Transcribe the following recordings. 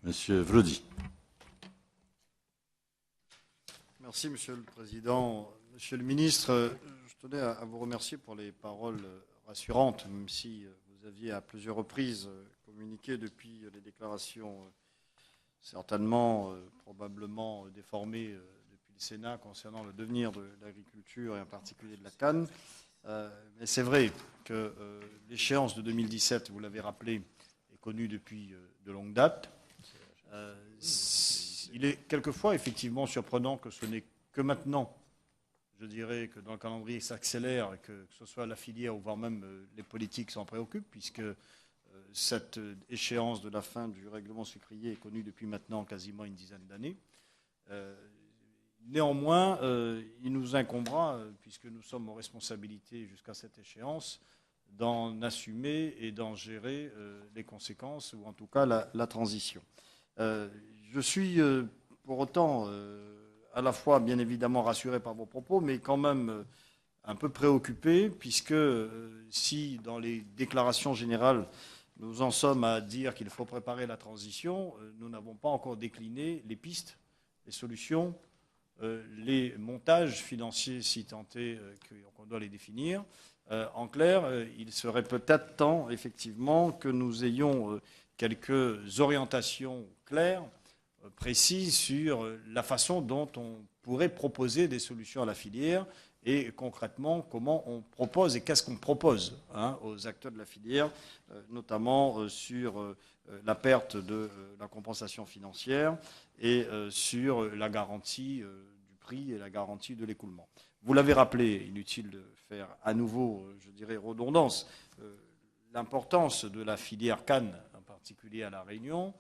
Monsieur Vlody. Merci, Monsieur le Président. Monsieur le Ministre, je tenais à vous remercier pour les paroles rassurantes, même si vous aviez à plusieurs reprises communiqué depuis les déclarations certainement, probablement déformées depuis le Sénat concernant le devenir de l'agriculture et en particulier de la canne. Mais c'est vrai que l'échéance de 2017, vous l'avez rappelé, est connue depuis de longue date. Il est quelquefois effectivement surprenant que ce n'est que maintenant, je dirais, que dans le calendrier s'accélère et que ce soit la filière ou voire même les politiques s'en préoccupent, puisque cette échéance de la fin du règlement sucrier est connue depuis maintenant quasiment une dizaine d'années. Néanmoins, il nous incombera, puisque nous sommes aux responsabilités jusqu'à cette échéance, d'en assumer et d'en gérer les conséquences, ou en tout cas la transition. Je suis pour autant à la fois bien évidemment rassuré par vos propos, mais quand même un peu préoccupé, puisque si dans les déclarations générales, nous en sommes à dire qu'il faut préparer la transition, nous n'avons pas encore décliné les pistes, les solutions, les montages financiers, si tant est qu'on doit les définir. En clair, il serait peut-être temps, effectivement, que nous ayons quelques orientations claires, précises sur la façon dont on pourrait proposer des solutions à la filière et concrètement comment on propose et qu'est-ce qu'on propose aux acteurs de la filière, notamment sur la perte de la compensation financière et sur la garantie du prix et la garantie de l'écoulement. Vous l'avez rappelé, inutile de faire à nouveau, je dirais, redondance, l'importance de la filière canne, en particulier à La Réunion,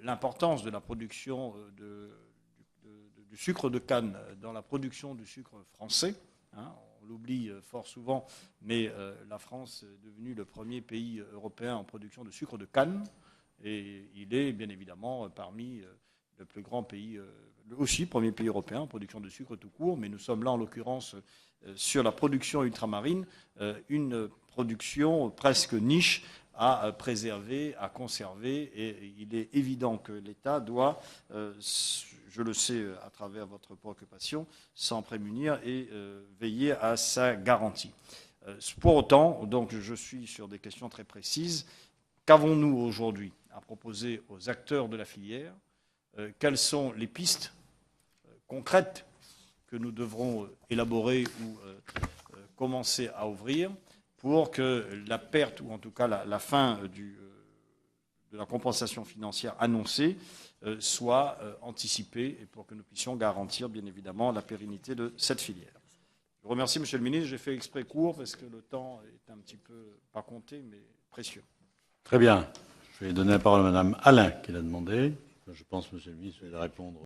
l'importance de la production du sucre de canne dans la production du sucre français. On l'oublie fort souvent, mais la France est devenue le premier pays européen en production de sucre de canne, et il est bien évidemment parmi le plus grand pays, aussi premier pays européen en production de sucre tout court, mais nous sommes là en l'occurrence sur la production ultramarine, une production presque niche à préserver, à conserver, et il est évident que l'État doit, je le sais à travers votre préoccupation, s'en prémunir et veiller à sa garantie. Pour autant, donc je suis sur des questions très précises. Qu'avons-nous aujourd'hui à proposer aux acteurs de la filière? Quelles sont les pistes concrètes que nous devrons élaborer ou commencer à ouvrir pour que la perte, ou en tout cas la fin de la compensation financière annoncée, soit anticipée et pour que nous puissions garantir, bien évidemment, la pérennité de cette filière. Je vous remercie, Monsieur le Ministre. J'ai fait exprès court parce que le temps est un petit peu, pas compté, mais précieux. Très bien. Je vais donner la parole à Madame Alain, qui l'a demandé. Je pense, Monsieur le Ministre, vous allez répondre.